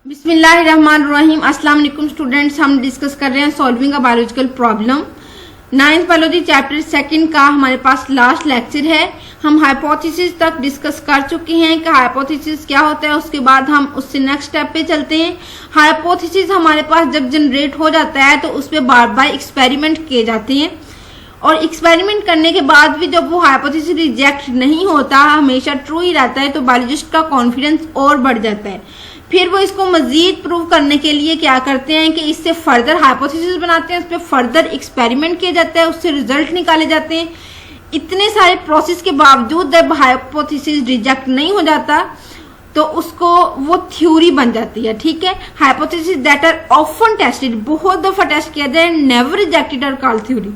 बिस्मिल्लाहिर्रहमानिर्रहीम। अस्सलाम वालेकुम स्टूडेंट्स, हम डिस्कस कर रहे हैं solving a biological problem. 9th biology chapter 2 का हमारे पास लास्ट लेक्चर है। हम हाइपोथेसिस तक डिस्कस कर चुके हैं कि हाइपोथेसिस क्या होता है। उसके बाद हम उससे नेक्स्ट स्टेप पे चलते हैं। हाइपोथेसिस हमारे पास जब जनरेट हो जाता है तो उस पर बार बार एक्सपेरिमेंट किए जाते हैं और एक्सपेरिमेंट करने के बाद भी जब वो हाइपोथेसिस रिजेक्ट नहीं होता, हमेशा ट्रू ही रहता है, तो बायोलॉजिस्ट का कॉन्फिडेंस और बढ़ जाता है। फिर वो इसको मजीद प्रूव करने के लिए क्या करते हैं कि इससे फर्दर हाइपोथेसिस बनाते हैं, उस पर फर्दर एक्सपेरिमेंट किया जाता है, उससे रिजल्ट निकाले जाते हैं। इतने सारे प्रोसेस के बावजूद जब हाइपोथेसिस रिजेक्ट नहीं हो जाता तो उसको वो थ्योरी बन जाती है। ठीक है, hypothesis that are often tested, बहुत दफा टेस्ट किया जाए, never rejected are called theory.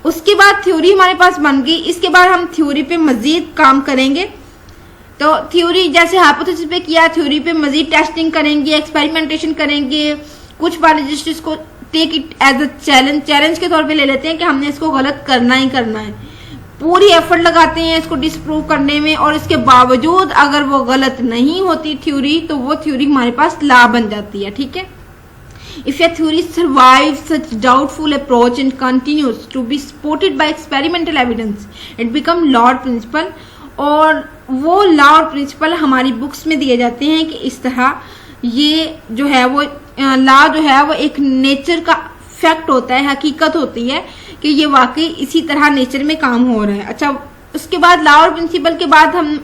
उसके बाद थ्योरी हमारे पास बन गई। इसके बाद हम थ्योरी पे मजीद काम करेंगे। तो थ्योरी जैसे हाइपोथेसिस पे किया, थ्योरी पे मजीद टेस्टिंग करेंगे, एक्सपेरिमेंटेशन करेंगे। कुछ बायोलॉजिस्ट इसको take it as a challenge के तौर पे ले लेते हैं कि हमने इसको गलत करना ही करना है। पूरी एफर्ट लगाते हैं इसको डिसप्रूव करने में, और इसके बावजूद अगर वो गलत नहीं होती थ्योरी तो वो थ्योरी हमारे पास लॉ बन जाती है। ठीक है, If a theory survives such doubtful approach and continues to be supported by experimental evidence, it becomes law or principle। और वो लॉ और प्रिंसिपल हमारी बुक्स में दिए जाते हैं कि इस तरह ये जो है वो लॉ जो है वो एक नेचर का फैक्ट होता है, हकीकत होती है कि ये वाकई इसी तरह नेचर में काम हो रहा है। अच्छा, उसके बाद लॉ और प्रिंसिपल के बाद हम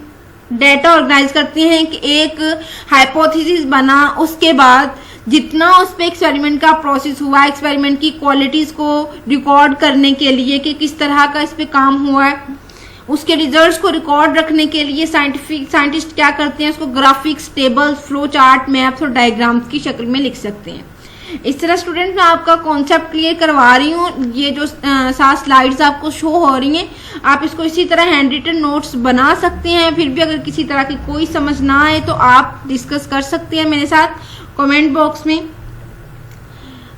डेटा ऑर्गेनाइज करते हैं कि एक हाइपोथेसिस बना, उसके बाद जितना उस पर एक्सपेरिमेंट का प्रोसेस हुआ, एक्सपेरिमेंट की क्वालिटीज को रिकॉर्ड करने के लिए कि किस तरह का इस पे काम हुआ है, उसके रिजल्ट्स को रिकॉर्ड रखने के लिए साइंटिस्ट क्या करते हैं, उसको graphics, tables, flow chart, maps और डायग्राम्स की शक्ल में लिख सकते हैं। इस तरह स्टूडेंट मैं आपका कॉन्सेप्ट क्लियर करवा रही हूँ। ये जो 7 स्लाइड्स आपको शो हो रही हैं, आप इसको इसी तरह हैंड रिटन नोट्स बना सकते हैं। फिर भी अगर किसी तरह की कोई समझ ना आए तो आप डिस्कस कर सकते हैं मेरे साथ कमेंट बॉक्स में।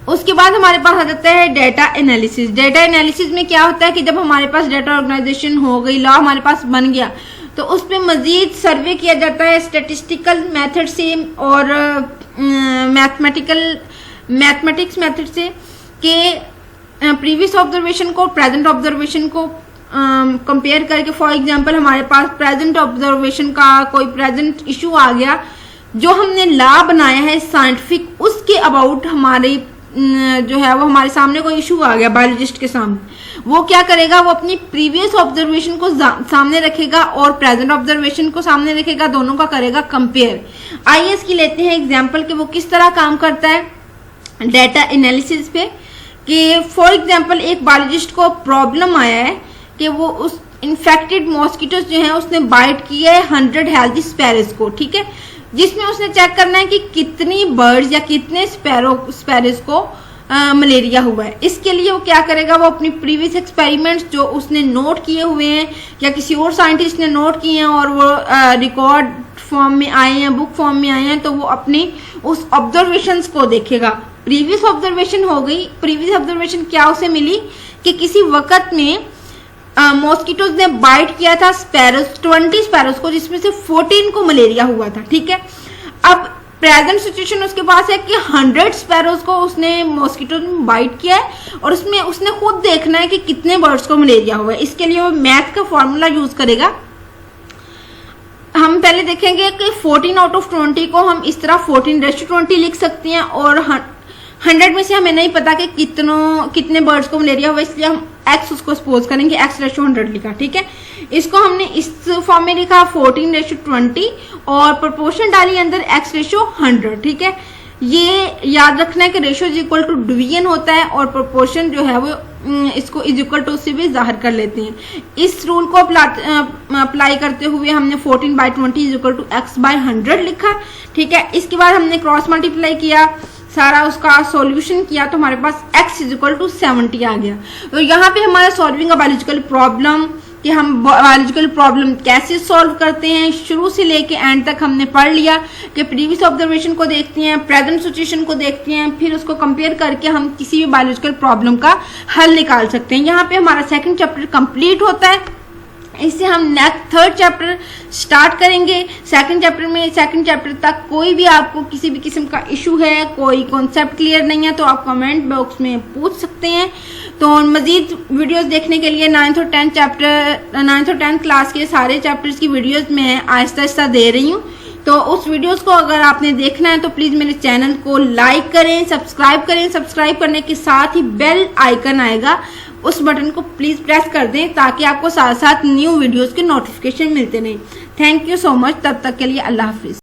उसके बाद हमारे पास आ जाता है डेटा एनालिसिस। डेटा एनालिसिस में क्या होता है कि जब हमारे पास डेटा ऑर्गेनाइजेशन हो गई, लॉ हमारे पास बन गया, तो उस पर मजीद सर्वे किया जाता है स्टैटिस्टिकल मेथड से और मैथमेटिक्स मेथड से कि प्रीवियस ऑब्जर्वेशन को प्रेजेंट ऑब्जर्वेशन को कंपेयर करके। फॉर एग्जांपल हमारे पास प्रेजेंट ऑब्जर्वेशन का कोई प्रेजेंट इशू आ गया, जो हमने लॉ बनाया है साइंटिफिक, उसके अबाउट हमारे जो है वो हमारे सामने कोई इशू आ गया बायोलॉजिस्ट के सामने, वो क्या करेगा, वो अपनी प्रीवियस ऑब्जर्वेशन को सामने रखेगा और प्रेजेंट ऑब्जर्वेशन को सामने रखेगा, दोनों का करेगा कंपेयर। आइए इसकी लेते हैं एग्जांपल कि वो किस तरह काम करता है डेटा एनालिसिस पे। कि फॉर एग्जांपल एक बायोलॉजिस्ट को प्रॉब्लम आया है कि वो उस इन्फेक्टेड मॉस्किटोज जो है उसने बाइट किया है 100 हेल्दी स्पैरोज को। ठीक है, जिसमें उसने चेक करना है कि कितनी बर्ड्स या कितने स्पैरोज को मलेरिया हुआ है। इसके लिए वो क्या करेगा, वो अपनी प्रीवियस एक्सपेरिमेंट्स जो उसने नोट किए हुए हैं या किसी और साइंटिस्ट ने नोट किए हैं और वो रिकॉर्ड फॉर्म में आए हैं, बुक फॉर्म में आए हैं, तो वो अपनी उस ऑब्जर्वेशंस को देखेगा। प्रीवियस ऑब्जर्वेशन हो गई, प्रीवियस ऑब्जर्वेशन क्या उसे मिली कि किसी वक्त में मॉस्किटोज ने बाइट किया था स्पैरोज, 20 स्पैरोज को, जिसमें से 14 को मलेरिया हुआ था। ठीक है, अब प्रेजेंट सिचुएशन उसके पास है कि 100 स्पैरोज को उसने मॉस्किटो ने बाइट किया है और उसमें उसने खुद देखना है कि कितने बर्ड्स को मलेरिया हुआ है। इसके लिए वो मैथ का फॉर्मूला यूज करेगा। हम पहले देखेंगे कि 14 आउट ऑफ 20 को हम इस तरह 14:20 लिख सकते हैं, और 100 में से हमें नहीं पता कि कितने बर्ड्स को मलेरिया हुआ, इसलिए हम x उसको सपोज करेंगे, x/100 लिखा। ठीक है, इसको हमने इस फॉर्म में लिखा 14:20 और प्रोपोर्शन डाली अंदर x/100। ठीक है, ये याद रखना है कि ratio is equal to division होता है और प्रोपोर्शन जो है वो इसको इज इक्वल टू से भी जाहिर कर लेते हैं। इस रूल को अप्लाई करते हुए हमने 14/20 इज इक्वल टू x/100 लिखा। ठीक है, इसके बाद हमने क्रॉस मल्टीप्लाई किया, सारा उसका सॉल्यूशन किया, तो हमारे पास x इज इक्वल टू 70 आ गया। तो यहाँ पे हमारा सॉल्विंग अ बायोलॉजिकल प्रॉब्लम कि हम बायोलॉजिकल प्रॉब्लम कैसे सॉल्व करते हैं, शुरू से लेके एंड तक हमने पढ़ लिया कि प्रीवियस ऑब्जर्वेशन को देखते हैं, प्रेजेंट सिचुएशन को देखते हैं, फिर उसको कंपेयर करके हम किसी भी बायोलॉजिकल प्रॉब्लम का हल निकाल सकते हैं। यहाँ पे हमारा 2nd चैप्टर कंप्लीट होता है। इससे हम नेक्स्ट थर्ड चैप्टर स्टार्ट करेंगे। सेकंड चैप्टर तक कोई भी आपको किसी भी किस्म का इशू है, कोई कॉन्सेप्ट क्लियर नहीं है तो आप कमेंट बॉक्स में पूछ सकते हैं। तो मजीद वीडियोस देखने के लिए 9th और 10th क्लास के सारे चैप्टर्स की वीडियोस मैं आहिस्ता आहिस्ता दे रही हूँ। तो उस वीडियोस को अगर आपने देखना है तो प्लीज मेरे चैनल को लाइक करें, सब्सक्राइब करें। सब्सक्राइब करने के साथ ही बेल आइकन आएगा, उस बटन को प्लीज प्रेस कर दें ताकि आपको साथ साथ न्यू वीडियोस के नोटिफिकेशन मिलते रहें। Thank you so much. तब तक के लिए अल्लाह हाफिज।